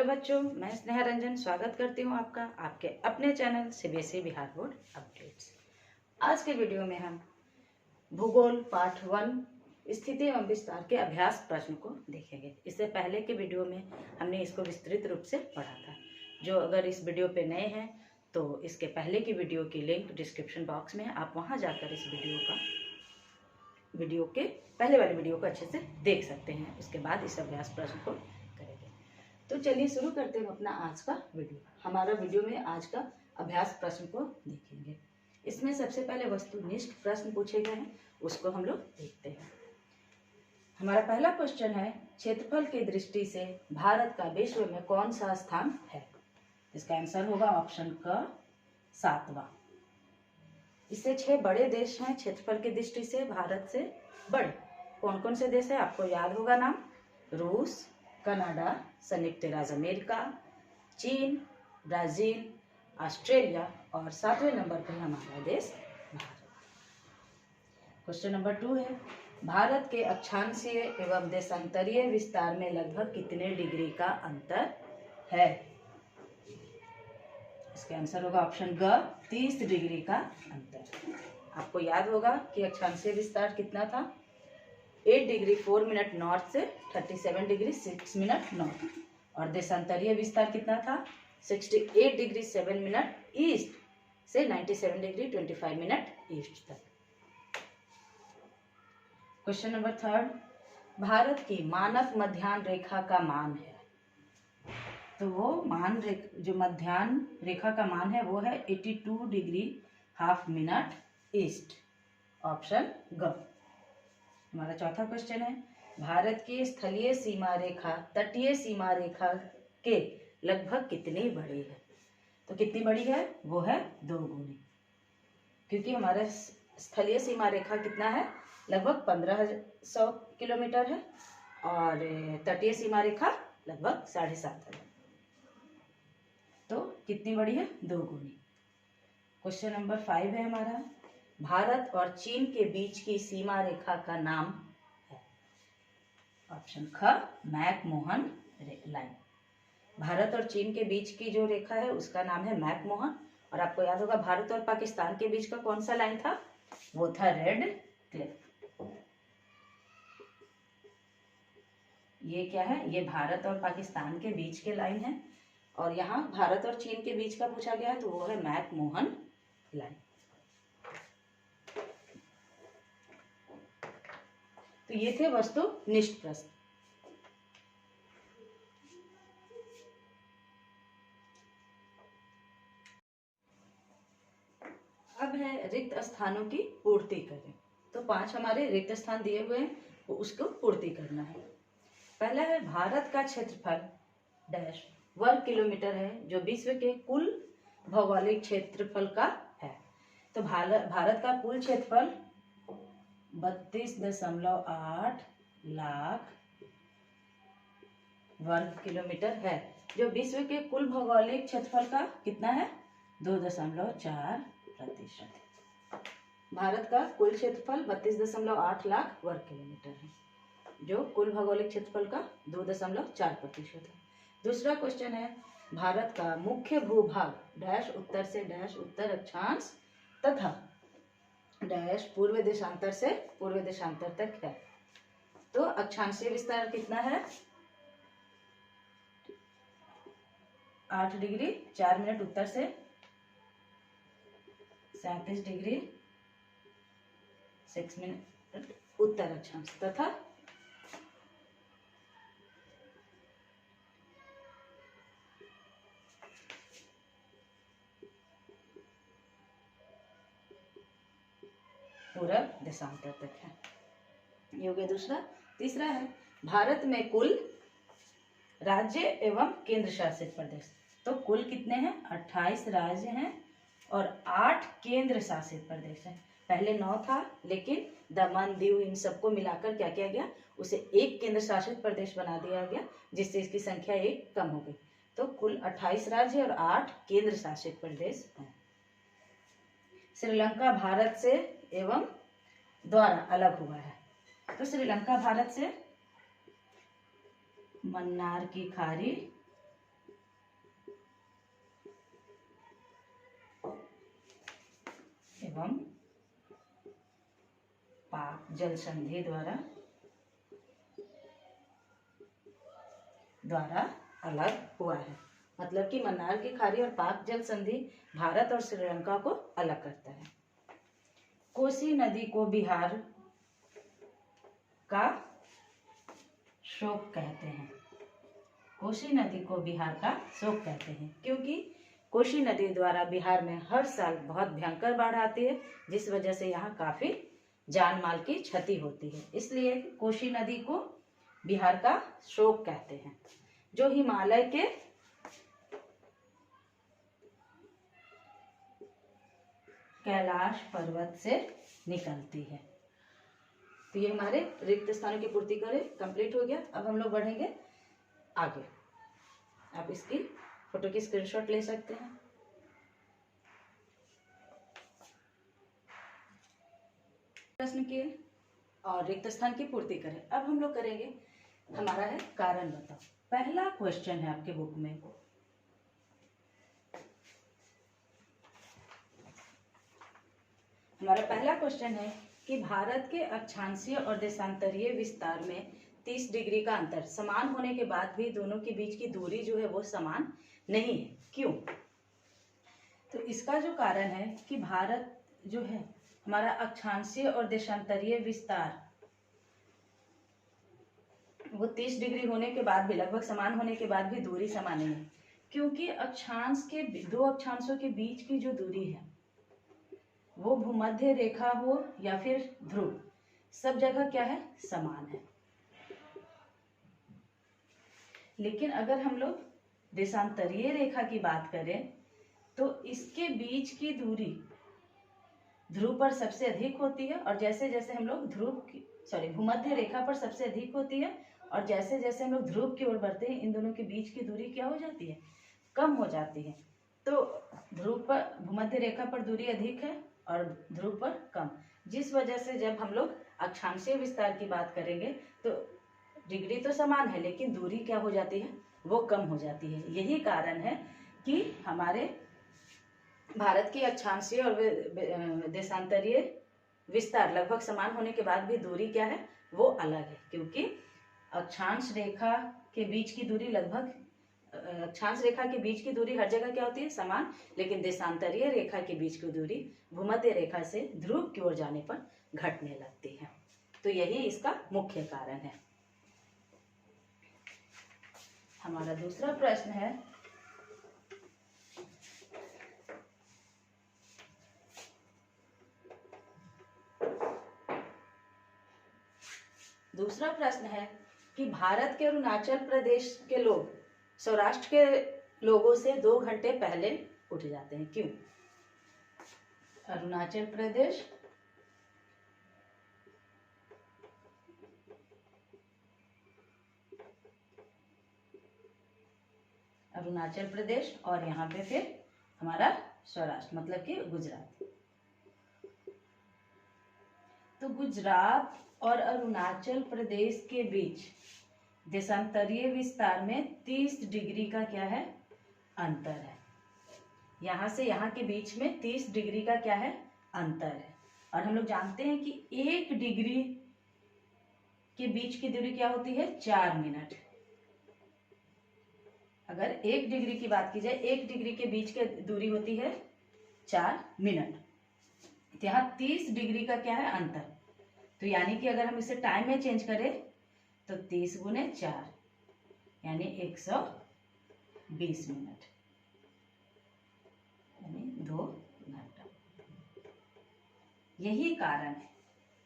बच्चों, मैं स्नेहा रंजन स्वागत करती हूँ आपका आपके अपने channel CBSE Bihar board updates. आज के वीडियो में हम भूगोल पाठ 1 स्थिति एवं विस्तार के अभ्यास प्रश्न को देखेंगे। इससे पहले के वीडियो में हमने इसको विस्तृत रूप से पढ़ा था। जो अगर इस वीडियो पे नए हैं तो इसके पहले की वीडियो की लिंक डिस्क्रिप्शन बॉक्स में है, आप वहाँ जाकर इस वीडियो के पहले वाले वीडियो को अच्छे से देख सकते हैं। उसके बाद इस अभ्यास प्रश्न को करेंगे। तो चलिए शुरू करते हैं अपना आज का वीडियो। हमारा वीडियो में आज का अभ्यास प्रश्न को देखेंगे। इसमें सबसे पहले वस्तुनिष्ठ प्रश्न पूछे गए हैं, उसको हम लोग देखते हैं। हमारा पहला क्वेश्चन है, क्षेत्रफल की दृष्टि से भारत का विश्व में कौन सा स्थान है? इसका आंसर होगा ऑप्शन क 7वां। इससे 6 बड़े देश हैं क्षेत्रफल की दृष्टि से भारत से बड़े। कौन कौन से देश है आपको याद होगा नाम? रूस, कनाडा, संयुक्त राज्य अमेरिका, चीन, ब्राजील, ऑस्ट्रेलिया और 7वें नंबर पर हमारा देश भारत। क्वेश्चन नंबर 2 है, भारत के अक्षांशीय एवं देशांतरीय विस्तार में लगभग कितने डिग्री का अंतर है? इसका आंसर होगा ऑप्शन ग 30 डिग्री का अंतर। आपको याद होगा कि अक्षांशीय विस्तार कितना था? 8 डिग्री 4 मिनट नॉर्थ से 37 डिग्री 6 मिनट नॉर्थ, और देशांतरीय विस्तार कितना था? 68 डिग्री 7 मिनट ईस्ट से 97 डिग्री 25 मिनट ईस्ट तक। क्वेश्चन नंबर 3, भारत की मानक मध्याह्न रेखा का मान है। तो वो जो मध्याह्न रेखा का मान है वो है 82 degree half minute east, option ग। हमारा चौथा क्वेश्चन है, भारत की स्थलीय सीमा रेखा तटीय सीमा रेखा के लगभग कितनी बड़ी है? तो कितनी बड़ी है? वो है 2 गुनी, क्योंकि हमारा स्थलीय सीमा रेखा कितना है? लगभग 1500 किलोमीटर है और तटीय सीमा रेखा लगभग 7,500। तो कितनी बड़ी है? 2 गुनी। क्वेश्चन नंबर 5 है हमारा, भारत और चीन के बीच की सीमा रेखा का नाम है? ऑप्शन ख मैक-मोहन लाइन। भारत और चीन के बीच की जो रेखा है उसका नाम है मैक-मोहन। और आपको याद होगा भारत और पाकिस्तान के बीच का कौन सा लाइन था? वो था रेड क्लिफ। ये क्या है? ये भारत और पाकिस्तान के बीच के लाइन है, और यहाँ भारत और चीन के बीच का पूछा गया है तो वो है मैक-मोहन लाइन। तो ये थे वस्तुनिष्ठ प्रश्न। अब है रिक्त स्थानों की पूर्ति करें। तो 5 हमारे रिक्त स्थान दिए हुए हैं, वो उसको पूर्ति करना है। पहला है, भारत का क्षेत्रफल डैश वर्ग किलोमीटर है, जो विश्व के कुल भौगोलिक क्षेत्रफल का है। तो भारत का कुल क्षेत्रफल 32.8 लाख वर्ग किलोमीटर है, जो विश्व के कुल भौगोलिक क्षेत्रफल का कितना है? 2.4%। भारत का कुल क्षेत्रफल 32.8 लाख वर्ग किलोमीटर है, जो कुल भौगोलिक क्षेत्रफल का 2.4% है। दूसरा क्वेश्चन है, भारत का मुख्य भूभाग डैश उत्तर से डैश उत्तर अक्षांश तथा डैश पूर्व देशांतर से पूर्व देशांतर तक है। तो अक्षांशीय विस्तार कितना है? 8 डिग्री 4 मिनट उत्तर से 37 डिग्री 6 मिनट उत्तर अक्षांश तथा पूरब देशांतर तक है। ये हो गया दूसरा। तीसरा है, भारत में कुल राज्य एवं केंद्र शासित प्रदेश। तो कुल कितने हैं? 28 राज्य हैं और 8 केंद्र शासित प्रदेश हैं। पहले 9 था, लेकिन दमन दीव इन सबको मिलाकर क्या किया गया? उसे एक केंद्र शासित प्रदेश बना दिया गया, जिससे इसकी संख्या 1 कम हो गई। तो कुल 28 राज्य और 8 केंद्र शासित प्रदेश हैं। श्रीलंका भारत से एवं द्वारा अलग हुआ है। तो श्रीलंका भारत से मन्नार की खाड़ी एवं पाक जल संधि द्वारा अलग हुआ है। मतलब कि मन्नार की खाड़ी और पाक जल संधि भारत और श्रीलंका को अलग करता है। कोसी नदी को बिहार का शोक कहते हैं। कोसी नदी को बिहार का शोक कहते हैं क्योंकि कोसी नदी द्वारा बिहार में हर साल बहुत भयंकर बाढ़ आती है, जिस वजह से यहाँ काफी जान माल की क्षति होती है। इसलिए कोसी नदी को बिहार का शोक कहते हैं, जो हिमालय के कैलाश पर्वत से निकलती है। तो ये हमारे रिक्त स्थानों की पूर्ति करें कंप्लीट हो गया। अब हम लोग बढ़ेंगे आगे। आप इसकी फोटो की स्क्रीनशॉट ले सकते हैं। प्रश्न किए और रिक्त स्थान की पूर्ति करें। अब हम लोग करेंगे, हमारा है कारण बताओ। पहला क्वेश्चन है आपके बुक में, हमारा पहला क्वेश्चन है कि भारत के अक्षांशीय और देशांतरीय विस्तार में 30 डिग्री का अंतर समान होने के बाद भी दोनों के बीच की दूरी जो है वो समान नहीं है, क्यों? तो इसका जो कारण है कि भारत जो है हमारा अक्षांशीय और देशांतरीय विस्तार वो 30 डिग्री होने के बाद भी, लगभग समान होने के बाद भी दूरी समान नहीं है, क्योंकि अक्षांश के दो अक्षांशों के बीच की जो दूरी है वो भूमध्य रेखा हो या फिर ध्रुव, सब जगह क्या है, समान है। लेकिन अगर हम लोग देशांतरीय रेखा की बात करें तो इसके बीच की दूरी ध्रुव पर सबसे अधिक होती है, और जैसे जैसे हम लोग भूमध्य रेखा पर सबसे अधिक होती है, और जैसे जैसे हम लोग ध्रुव की ओर बढ़ते हैं इन दोनों के बीच की दूरी क्या हो जाती है, कम हो जाती है। तो ध्रुव पर, भूमध्य रेखा पर दूरी अधिक है और ध्रुव पर कम, जिस वजह से जब हम लोग अक्षांशीय विस्तार की बात करेंगे तो डिग्री तो समान है लेकिन दूरी क्या हो जाती है, वो कम हो जाती है। यही कारण है कि हमारे भारत की अक्षांशीय और देशांतरीय विस्तार लगभग समान होने के बाद भी दूरी क्या है, वो अलग है, क्योंकि अक्षांश रेखा के बीच की दूरी अक्षांश रेखा के बीच की दूरी हर जगह क्या होती है, समान, लेकिन देशांतरीय रेखा के बीच की दूरी भूमध्य रेखा से ध्रुव की ओर जाने पर घटने लगती है। तो यही इसका मुख्य कारण है। हमारा दूसरा प्रश्न है, कि भारत के अरुणाचल प्रदेश के लोग सौराष्ट्र के लोगों से 2 घंटे पहले उठ जाते हैं, क्यों? अरुणाचल प्रदेश और यहाँ पे फिर हमारा सौराष्ट्र मतलब कि गुजरात। तो गुजरात और अरुणाचल प्रदेश के बीच देशांतरीय विस्तार में 30 डिग्री का क्या है, अंतर है। यहाँ से यहाँ के बीच में 30 डिग्री का क्या है, अंतर है। और हम लोग जानते हैं कि 1 डिग्री के बीच की दूरी क्या होती है, 4 मिनट। अगर 1 डिग्री की बात की जाए, 1 डिग्री के बीच की दूरी होती है 4 मिनट। तो यहाँ 30 डिग्री का क्या है, अंतर। तो यानी कि अगर हम इसे टाइम में चेंज करें तो 30 गुने 4 यानी 120 मिनट यानी 2 घंटा। यही कारण है,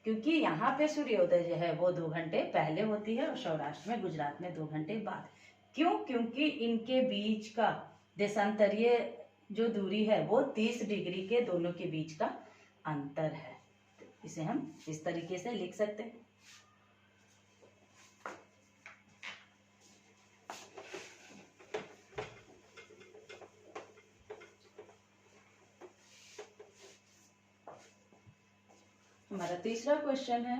क्योंकि यहाँ पे सूर्योदय जो है वो 2 घंटे पहले होती है और सौराष्ट्र में, गुजरात में 2 घंटे बाद। क्यों? क्योंकि इनके बीच का देशांतरीय जो दूरी है वो 30 डिग्री के दोनों के बीच का अंतर है। इसे हम इस तरीके से लिख सकते हैं। हमारा तीसरा क्वेश्चन है,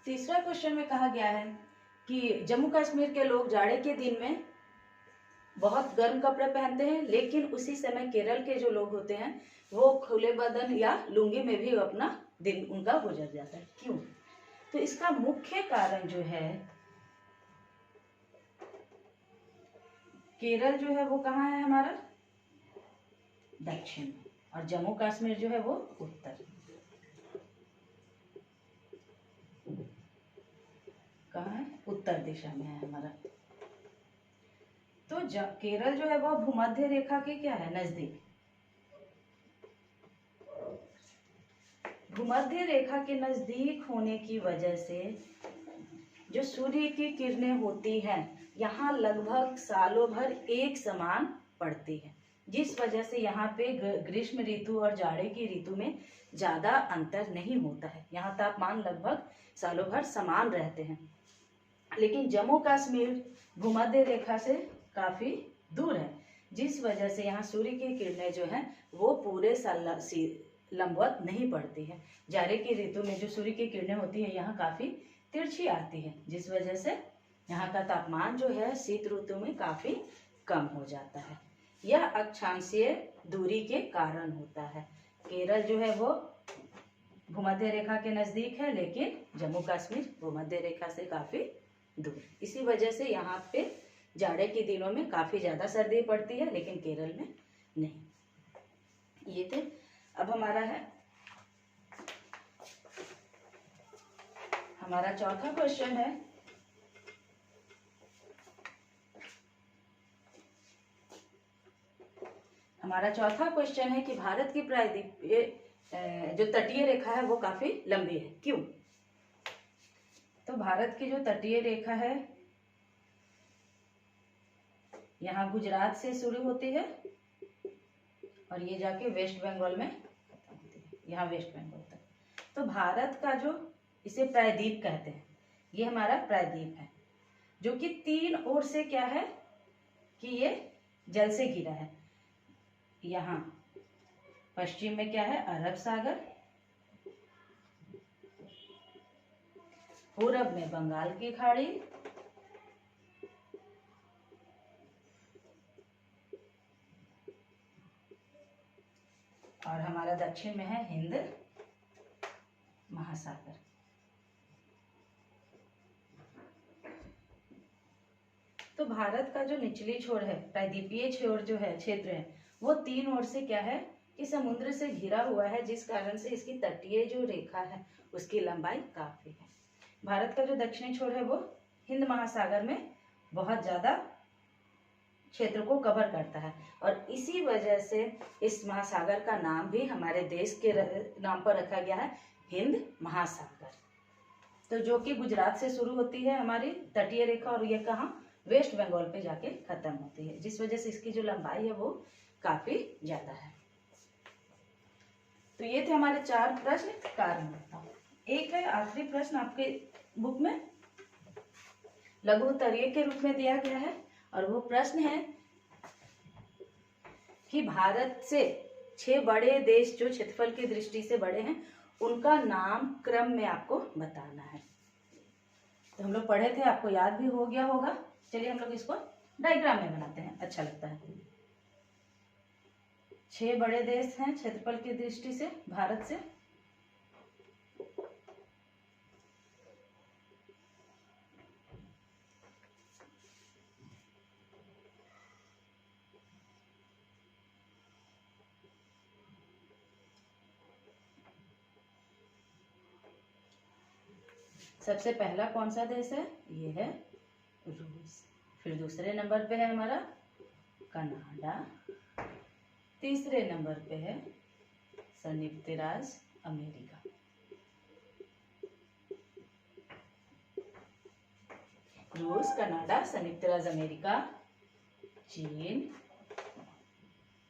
तीसरा क्वेश्चन में कहा गया है कि जम्मू कश्मीर के लोग जाड़े के दिन में बहुत गर्म कपड़े पहनते हैं, लेकिन उसी समय केरल के जो लोग होते हैं वो खुले बदन या लुंगी में भी अपना दिन उनका गुजर जाता है। क्यों? तो इसका मुख्य कारण जो है, केरल जो है वो कहाँ है हमारा? दक्षिण, और जम्मू कश्मीर जो है वो उत्तर। कहाँ है? उत्तर दिशा में है हमारा। तो केरल जो है वो भूमध्य रेखा के क्या है? नजदीक। भूमध्य रेखा के नजदीक होने की वजह से जो सूर्य की किरणें होती हैं यहाँ लगभग सालों भर एक समान पड़ती है, जिस वजह से यहाँ पे ग्रीष्म ऋतु और जाड़े की ऋतु में ज्यादा अंतर नहीं होता है। यहाँ तापमान लगभग सालों भर समान रहते हैं। लेकिन जम्मू कश्मीर भूमध्य रेखा से काफी दूर है, जिस वजह से यहाँ सूर्य की किरणें जो हैं वो पूरे साल लंबवत नहीं पड़ती है। जाड़े की ऋतु में जो सूर्य की किरणें होती है यहाँ काफी तिरछी आती है, जिस वजह से यहाँ का तापमान जो है शीत ऋतु में काफी कम हो जाता है। यह अक्षांशीय दूरी के कारण होता है। केरल जो है वो भूमध्य रेखा के नजदीक है, लेकिन जम्मू कश्मीर भूमध्य रेखा से काफी दूर। इसी वजह से यहाँ पे जाड़े के दिनों में काफी ज्यादा सर्दी पड़ती है, लेकिन केरल में नहीं। ये थे। अब हमारा है हमारा चौथा क्वेश्चन है, हमारा चौथा क्वेश्चन है कि भारत की प्रायद्वीपीय जो तटीय रेखा है वो काफी लंबी है। क्यों? तो भारत की जो तटीय रेखा है यहाँ गुजरात से शुरू होती है और ये जाके वेस्ट बंगाल में खत्म होती है, यहाँ वेस्ट बंगाल तक। तो भारत का जो, इसे प्रायद्वीप कहते हैं, ये हमारा प्रायद्वीप है, जो कि तीन ओर से क्या है कि ये जल से घिरा है। यहाँ पश्चिम में क्या है? अरब सागर, पूरब में बंगाल की खाड़ी, और हमारा दक्षिण में है हिंद महासागर। तो भारत का जो निचली छोर है, प्रायद्वीपीय छोर जो है, क्षेत्र है, वो तीन ओर से क्या है कि समुद्र से घिरा हुआ है, जिस कारण से इसकी तटीय जो रेखा है उसकी लंबाई काफी है। भारत का जो दक्षिणी छोर है वो हिंद महासागर में बहुत ज्यादा क्षेत्र को कवर करता है, और इसी वजह से इस महासागर का नाम भी हमारे देश के नाम पर रखा गया है, हिंद महासागर। तो जो कि गुजरात से शुरू होती है हमारी तटीय रेखा, और ये कहाँ? वेस्ट बंगाल पे जाके खत्म होती है, जिस वजह से इसकी जो लंबाई है वो काफी ज्यादा है। तो ये थे हमारे 4 प्रश्न। कारण बताओ। एक है आखिरी प्रश्न आपके बुक में लघु उत्तरीय के रूप में दिया गया है, और वो प्रश्न है कि भारत से 6 बड़े देश जो क्षेत्रफल की दृष्टि से बड़े हैं उनका नाम क्रम में आपको बताना है। तो हम लोग पढ़े थे, आपको याद भी हो गया होगा। चलिए हम लोग इसको डायग्राम में बनाते हैं, अच्छा लगता है। 6 बड़े देश हैं क्षेत्रफल की दृष्टि से भारत से। सबसे पहला कौन सा देश है? ये है रूस। फिर दूसरे नंबर पे है हमारा कनाडा। तीसरे नंबर पे है संयुक्त राज्य अमेरिका। रूस, कनाडा, संयुक्त राज्य अमेरिका, चीन,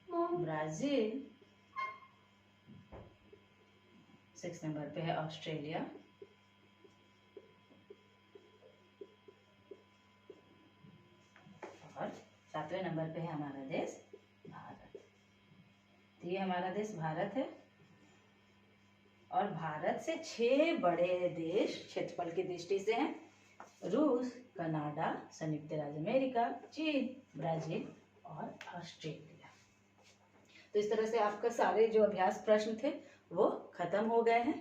ब्राजील। 6 नंबर पे है ऑस्ट्रेलिया। और 7वें नंबर पे है हमारा देश भारत। तो ये हमारा देश भारत है, और भारत से 6 बड़े देश क्षेत्रफल की दृष्टि से हैं रूस, कनाडा, संयुक्त राज्य अमेरिका, चीन, ब्राजील और ऑस्ट्रेलिया। तो इस तरह से आपका सारे जो अभ्यास प्रश्न थे वो खत्म हो गए हैं।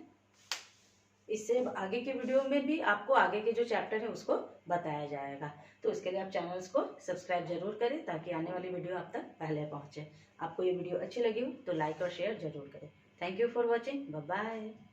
इससे आगे के वीडियो में भी आपको आगे के जो चैप्टर है उसको बताया जाएगा। तो उसके लिए आप चैनल्स को सब्सक्राइब जरूर करें ताकि आने वाली वीडियो आप तक पहले पहुंचे। आपको ये वीडियो अच्छी लगी हो तो लाइक और शेयर जरूर करें। Thank you for watching. Bye bye.